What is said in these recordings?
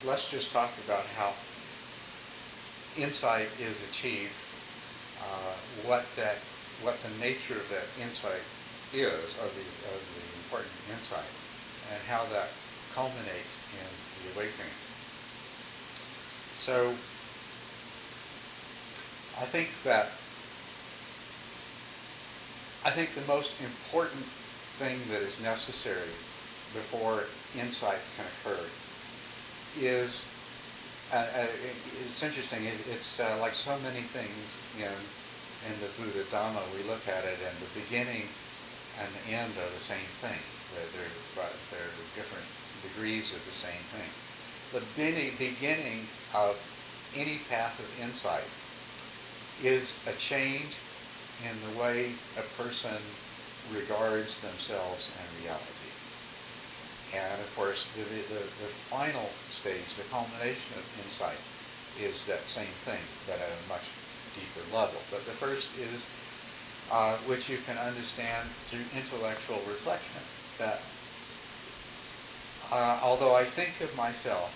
let's just talk about how insight is achieved, what the nature of that insight is, of the important insight, and how that culminates in the awakening. So I think the most important thing that is necessary before insight can occur is, it's interesting, it's like so many things in the Buddha Dhamma, we look at it and the beginning and the end are the same thing. They're different degrees of the same thing. The beginning of any path of insight is a change in the way a person regards themselves and reality. And of course, the final stage, the culmination of insight, is that same thing, but at a much deeper level. But the first is, which you can understand through intellectual reflection, that although I think of myself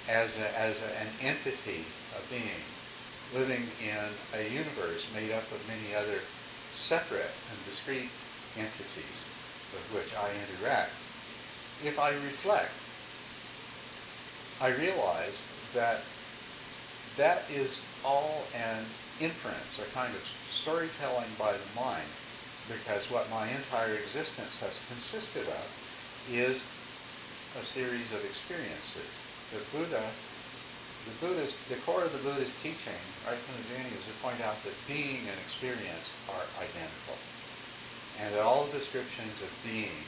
as an entity, a being, living in a universe made up of many other separate and discrete entities with which I interact, if I reflect, I realize that that is all an inference, a kind of storytelling by the mind, because what my entire existence has consisted of is a series of experiences. The core of the Buddha's teaching, right from the beginning, is to point out that being and experience are identical, and that all descriptions of being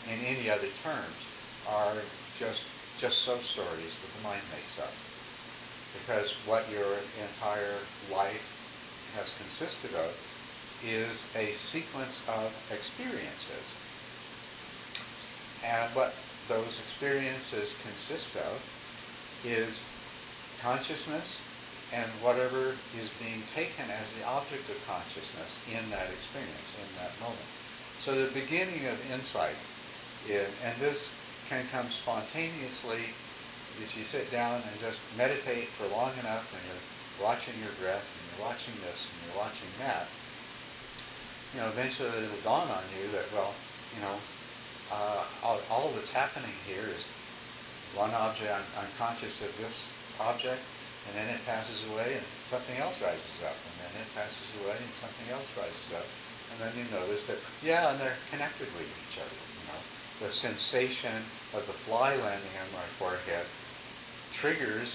in any other terms are just so stories that the mind makes up. Because what your entire life has consisted of is a sequence of experiences. And what those experiences consist of is consciousness and whatever is being taken as the object of consciousness in that experience, in that moment. So the beginning of insight, and this can come spontaneously if you sit down and just meditate for long enough and you're watching your breath and you're watching this and you're watching that, eventually it'll dawn on you that, all that's happening here is one object, I'm conscious of this object, and then it passes away and something else rises up, and then it passes away and something else rises up, and then you notice that, and they're connected with each other. The sensation of the fly landing on my forehead triggers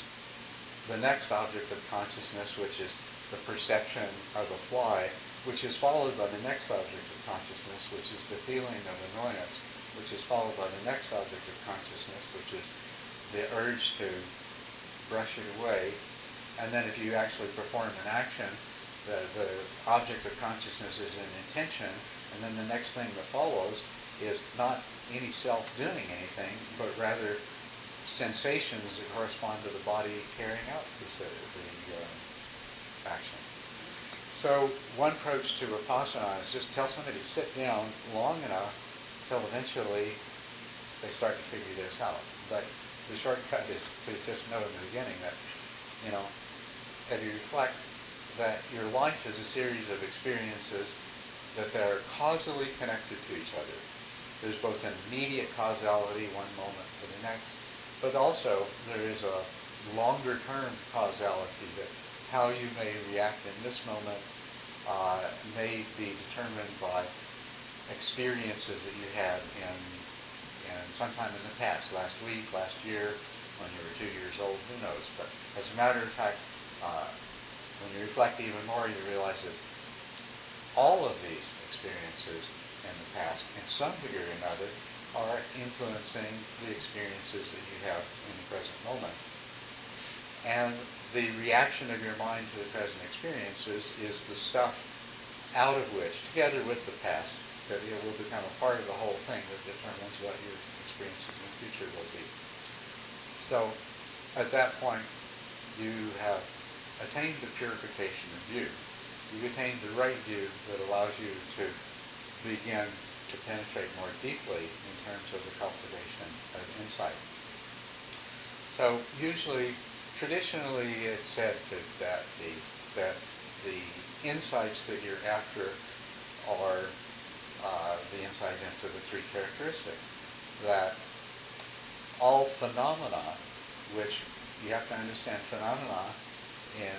the next object of consciousness, which is the perception of a fly, which is followed by the next object of consciousness, which is the feeling of annoyance, which is followed by the next object of consciousness, which is the urge to brush it away. And then if you actually perform an action, the object of consciousness is an intention, and then the next thing that follows is not any self doing anything, but rather sensations that correspond to the body carrying out the action. So one approach to Vipassana is just tell somebody to sit down long enough till eventually they start to figure this out. But the shortcut is to just know in the beginning that, if you reflect that your life is a series of experiences, that they're causally connected to each other. There's both an immediate causality, one moment to the next, but also there is a longer-term causality that how you may react in this moment may be determined by experiences that you had in sometime in the past, last week, last year, when you were 2 years old, who knows. But as a matter of fact, when you reflect even more, you realize that all of these experiences in the past, in some degree or another, are influencing the experiences that you have in the present moment. And the reaction of your mind to the present experiences is the stuff out of which, together with the past, that it will become a part of the whole thing that determines what your experiences in the future will be. So, at that point, you have attained the purification of view. You've attained the right view that allows you to begin to penetrate more deeply in terms of the cultivation of insight. So usually, traditionally, it's said that the insights that you're after are the insight into the three characteristics. That all phenomena, which you have to understand phenomena in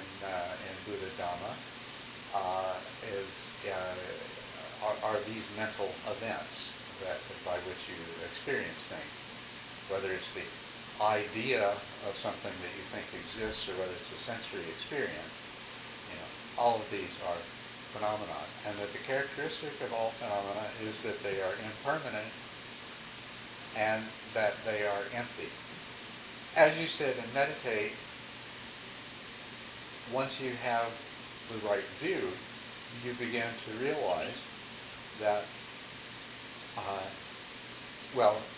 Buddha Dhamma, are these mental events by which you experience things. Whether it's the idea of something that you think exists or whether it's a sensory experience, all of these are phenomena. And that the characteristic of all phenomena is that they are impermanent and that they are empty. As you sit and meditate, once you have the right view, you begin to realize that,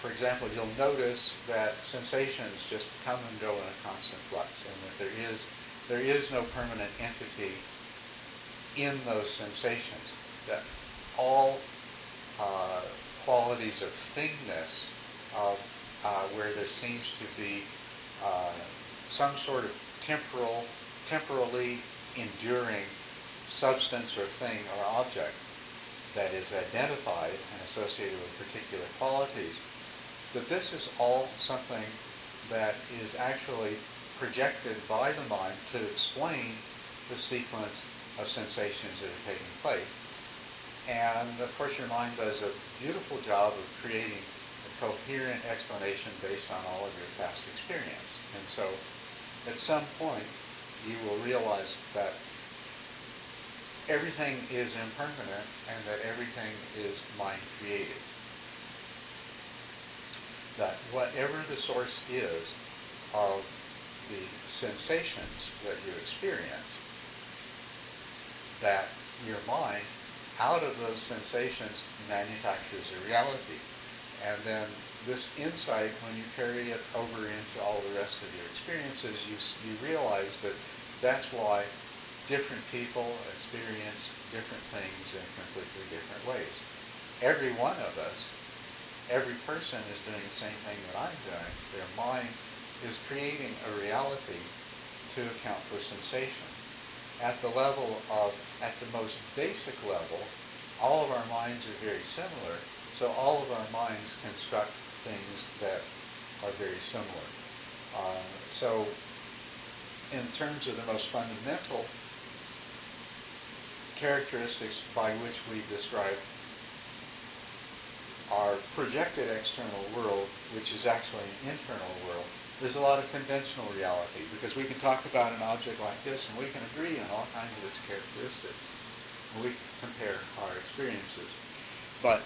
for example, you'll notice that sensations just come and go in a constant flux, and that there is no permanent entity in those sensations. That all qualities of thingness, where there seems to be some sort of temporally enduring substance or thing or object that is identified and associated with particular qualities, that this is all something that is actually projected by the mind to explain the sequence of sensations that are taking place. And of course your mind does a beautiful job of creating a coherent explanation based on all of your past experience. And so at some point you will realize that everything is impermanent and that everything is mind-created. That whatever the source is of the sensations that you experience, that your mind, out of those sensations, manufactures a reality. And then this insight, when you carry it over into all the rest of your experiences, you realize that that's why different people experience different things in completely different ways. Every one of us, every person is doing the same thing that I'm doing. Their mind is creating a reality to account for sensation. At the most basic level, all of our minds are very similar, so all of our minds construct things that are very similar. So in terms of the most fundamental characteristics by which we describe our projected external world, which is actually an internal world, there's a lot of conventional reality, because we can talk about an object like this and we can agree on all kinds of its characteristics. And we can compare our experiences. But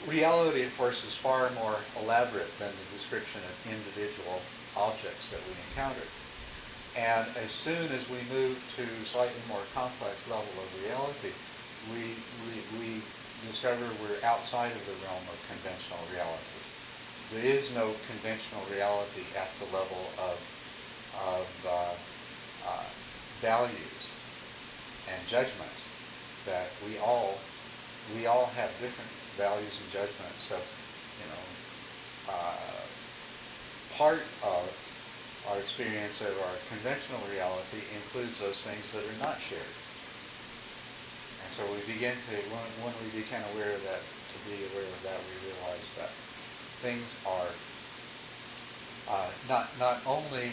reality, of course, is far more elaborate than the description of individual objects that we encounter. And as soon as we move to slightly more complex level of reality, we discover we're outside of the realm of conventional reality. There is no conventional reality at the level of values and judgments. That we all have different values and judgments. So, part of our experience of our conventional reality includes those things that are not shared. And so we begin to, when we become aware of that, to be aware of that, we realize that things are, not only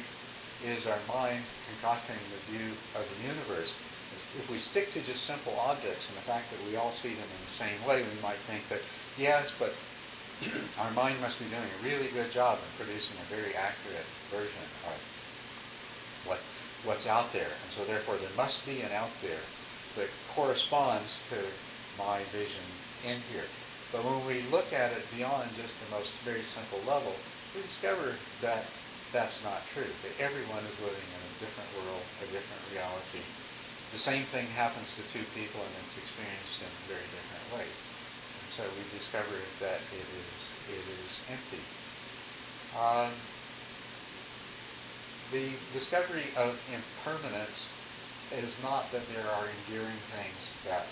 is our mind concocting the view of the universe, if we stick to just simple objects and the fact that we all see them in the same way, we might think that, yes, but our mind must be doing a really good job in producing a very accurate version of what's out there. And so therefore there must be an out there that corresponds to my vision in here. But when we look at it beyond just the most very simple level, we discover that that's not true, that everyone is living in a different world, a different reality. The same thing happens to two people and it's experienced in very different ways. And so we discover that it is empty. The discovery of impermanence is not that there are enduring things that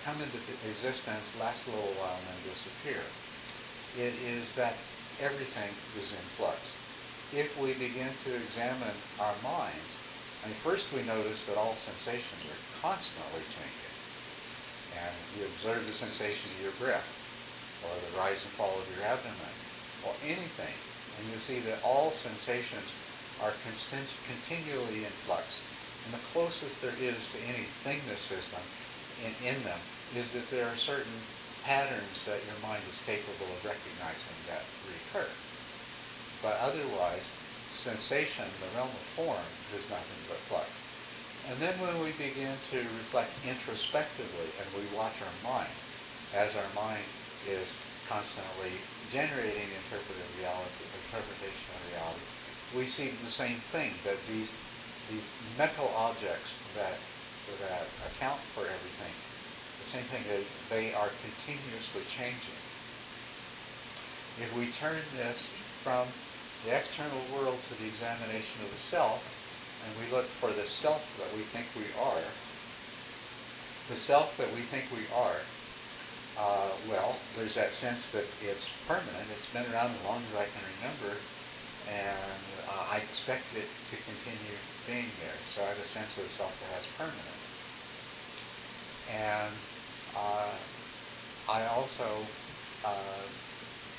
come into existence, last a little while, and then disappear. It is that everything is in flux. If we begin to examine our minds, first we notice that all sensations are constantly changing. And you observe the sensation of your breath, or the rise and fall of your abdomen, or anything, and you see that all sensations are continually in flux. And the closest there is to any thingness system in them is that there are certain patterns that your mind is capable of recognizing that recur. But otherwise, sensation, the realm of form, is nothing but flux. And then when we begin to reflect introspectively and we watch our mind, as our mind is constantly generating interpretation of reality, we see the same thing, that these mental objects that account for everything, the same thing, they are continuously changing. If we turn this from the external world to the examination of the self, and we look for the self that we think we are, well, there's that sense that it's permanent. It's been around as long as I can remember, and I expect it to continue being there. So I have a sense of the self that has permanent. And I also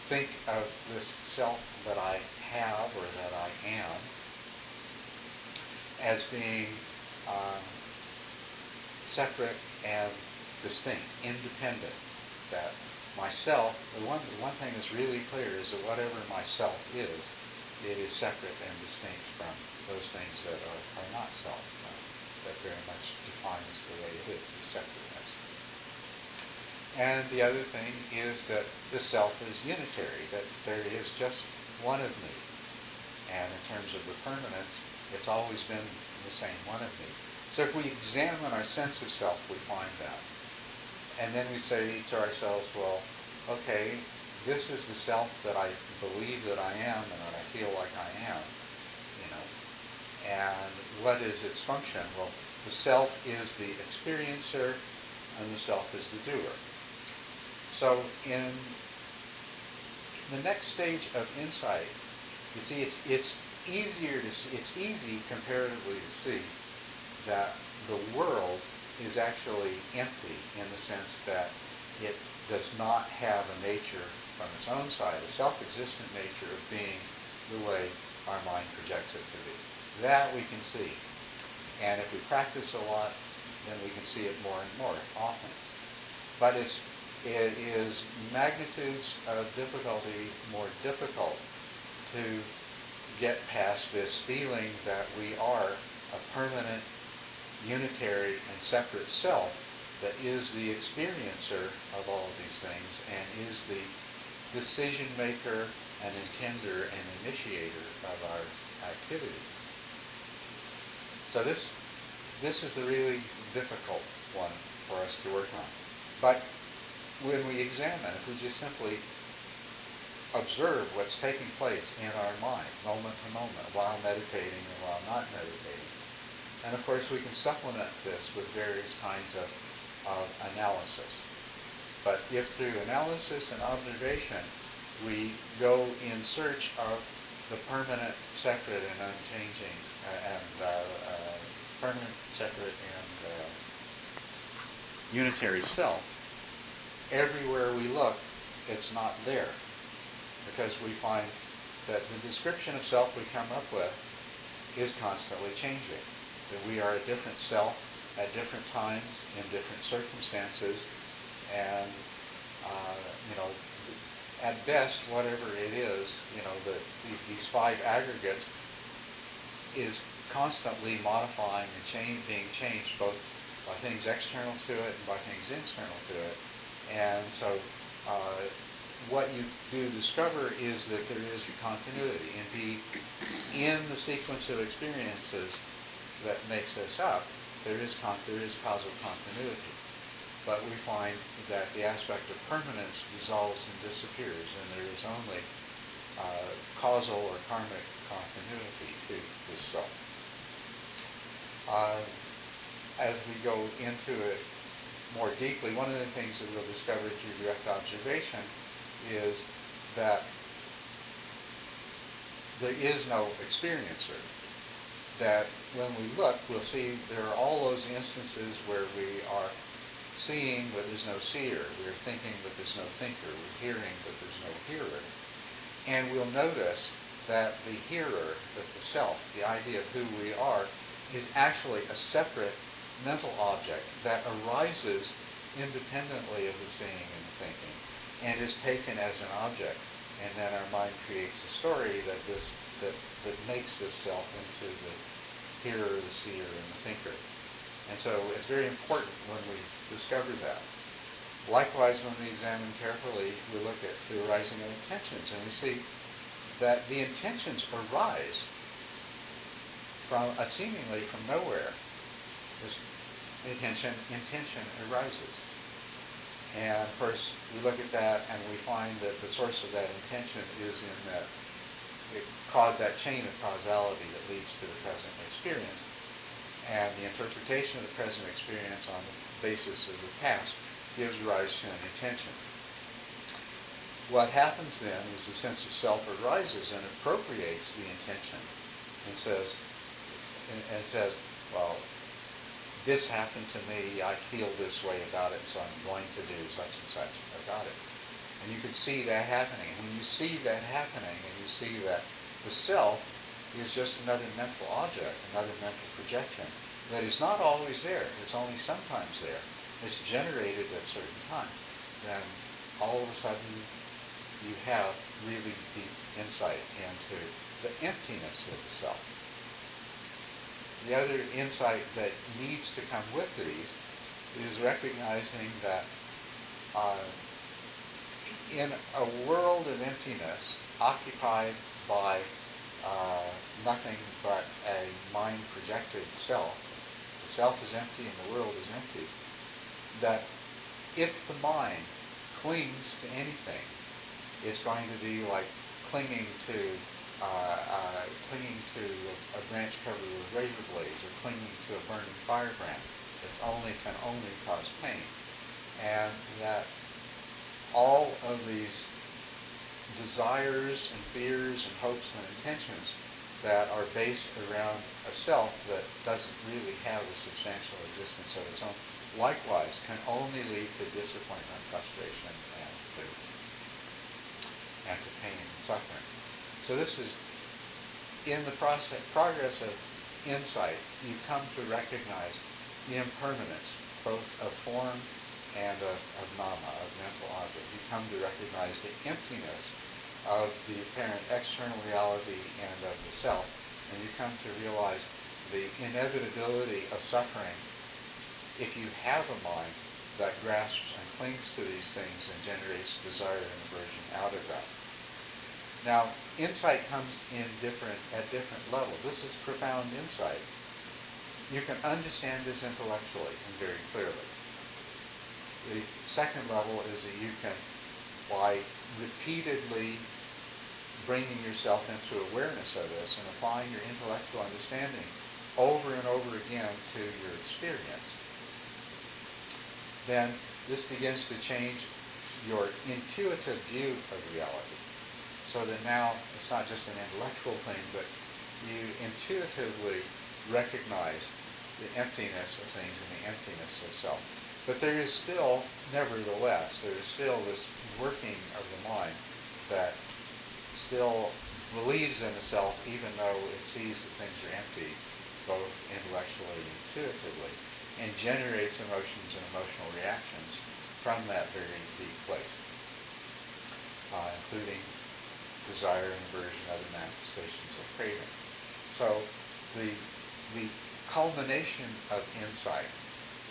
think of this self that I have, or that I am, as being separate and distinct, independent. That myself, the one thing that's really clear is that whatever myself is, it is separate and distinct from those things that are not self. That very much defines the way it is separateness. And the other thing is that the self is unitary, that there is just one of me. And in terms of the permanence, it's always been the same one of me. So if we examine our sense of self, we find that. And then we say to ourselves, well, okay, this is the self that I believe that I am and that I feel like I am, and what is its function? Well, the self is the experiencer and the self is the doer. So in the next stage of insight, you see, it's easy comparatively to see that the world is actually empty, in the sense that it does not have a nature from its own side, a self-existent nature of being the way our mind projects it to be. That we can see. And if we practice a lot, then we can see it more and more often. But it is magnitudes of difficulty more difficult to get past this feeling that we are a permanent, unitary, and separate self that is the experiencer of all of these things and is the decision maker and intender and initiator of our activity. So this is the really difficult one for us to work on. But when we examine, if we just simply observe what's taking place in our mind, moment to moment, while meditating and while not meditating, and of course we can supplement this with various kinds of analysis. But if through analysis and observation we go in search of the permanent, separate, and unchanging, permanent, separate, and unitary self, everywhere we look, it's not there. Because we find that the description of self we come up with is constantly changing. That we are a different self at different times, in different circumstances, and at best, whatever it is, these five aggregates is constantly modifying and being changed, both by things external to it and by things internal to it. And so what you do discover is that there is the continuity. Indeed, in the sequence of experiences that makes us up, there is causal continuity. But we find that the aspect of permanence dissolves and disappears, and there is only causal or karmic continuity to this self. As we go into it more deeply, one of the things that we'll discover through direct observation is that there is no experiencer. That when we look, we'll see there are all those instances where we are seeing but there's no seer, we're thinking but there's no thinker, we're hearing but there's no hearer. And we'll notice that the hearer, that the self, the idea of who we are, is actually a separate mental object that arises independently of the seeing and the thinking and is taken as an object. And then our mind creates a story that makes this self into the hearer, the seer, and the thinker. And so it's very important when we discover that. Likewise, when we examine carefully, we look at the arising of intentions, and we see that the intentions arise from seemingly from nowhere. This intention arises. And of course, we look at that and we find that the source of that intention is in that that chain of causality that leads to the present experience. And the interpretation of the present experience on the basis of the past gives rise to an intention. What happens then is the sense of self arises and appropriates the intention and says, well, this happened to me, I feel this way about it, so I'm going to do such and such about it. And you can see that happening. And when you see that happening and you see that the self is just another mental object, another mental projection that is not always there, it's only sometimes there, it's generated at certain times, then all of a sudden you have really deep insight into the emptiness of the self. The other insight that needs to come with these is recognizing that in a world of emptiness occupied by nothing but a mind-projected self, the self is empty and the world is empty, that if the mind clings to anything, it's going to be like clinging to a branch covered with razor blades, or clinging to a burning firebrand. It can only cause pain. And that all of these desires and fears and hopes and intentions that are based around a self that doesn't really have a substantial existence of its own, likewise can only lead to disappointment, frustration, and to pain and suffering. So this is, in the progress of insight, you come to recognize the impermanence, both of form and of nama, of mental object. You come to recognize the emptiness of the apparent external reality and of the self, and you come to realize the inevitability of suffering if you have a mind that grasps and clings to these things and generates desire and aversion out of that. Now, insight comes at different levels. This is profound insight. You can understand this intellectually and very clearly. The second level is that you can, by repeatedly bringing yourself into awareness of this and applying your intellectual understanding over and over again to your experience, then this begins to change your intuitive view of reality. So that now it's not just an intellectual thing, but you intuitively recognize the emptiness of things and the emptiness of self. But there is still, nevertheless, there is still this working of the mind that still believes in the self, even though it sees that things are empty, both intellectually and intuitively, and generates emotions and emotional reactions from that very deep place, including desire and aversion, other manifestations of craving. So the culmination of insight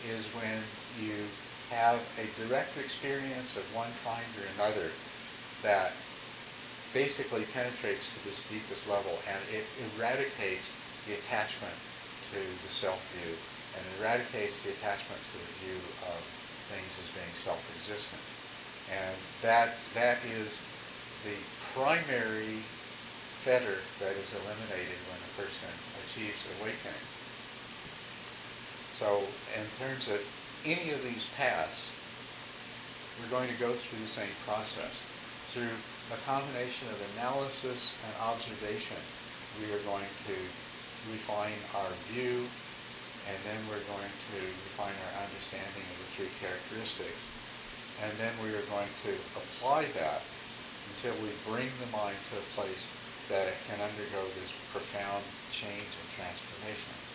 is when you have a direct experience of one kind or another that basically penetrates to this deepest level, and it eradicates the attachment to the self-view and eradicates the attachment to the view of things as being self-existent. And that is the primary fetter that is eliminated when a person achieves awakening. So in terms of any of these paths, we're going to go through the same process, through a combination of analysis and observation, we are going to refine our view, and then we're going to refine our understanding of the three characteristics. And then we are going to apply that until we bring the mind to a place that it can undergo this profound change and transformation.